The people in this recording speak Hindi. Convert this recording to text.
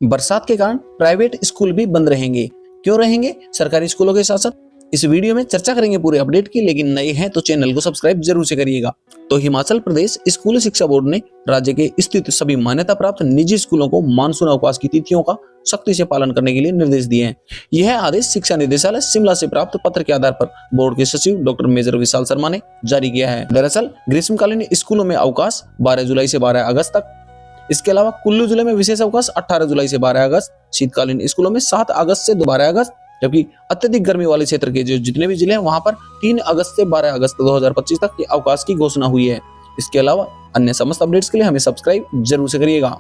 बरसात के कारण प्राइवेट स्कूल भी बंद रहेंगे। क्यों रहेंगे सरकारी स्कूलों के साथ साथ? इस वीडियो में चर्चा करेंगे पूरे अपडेट की, लेकिन नए हैं तो चैनल को सब्सक्राइब जरूर से करिएगा। तो हिमाचल प्रदेश स्कूली शिक्षा बोर्ड ने राज्य के स्थित सभी मान्यता प्राप्त निजी स्कूलों को मानसून अवकाश की तिथियों का सख्ती से पालन करने के लिए निर्देश दिए हैं। यह आदेश शिक्षा निदेशालय शिमला से प्राप्त पत्र के आधार पर बोर्ड के सचिव डॉक्टर मेजर विशाल शर्मा ने जारी किया है। दरअसल ग्रीष्मकालीन स्कूलों में अवकाश 12 जुलाई से 12 अगस्त तक। इसके अलावा कुल्लू जिले में विशेष अवकाश 18 जुलाई से 12 अगस्त, शीतकालीन स्कूलों में 7 अगस्त से 12 अगस्त, जबकि अत्यधिक गर्मी वाले क्षेत्र के जो जितने भी जिले हैं वहां पर 3 अगस्त से 12 अगस्त 2025 तक के अवकाश की घोषणा हुई है। इसके अलावा अन्य समस्त अपडेट्स के लिए हमें सब्सक्राइब जरूर से करिएगा।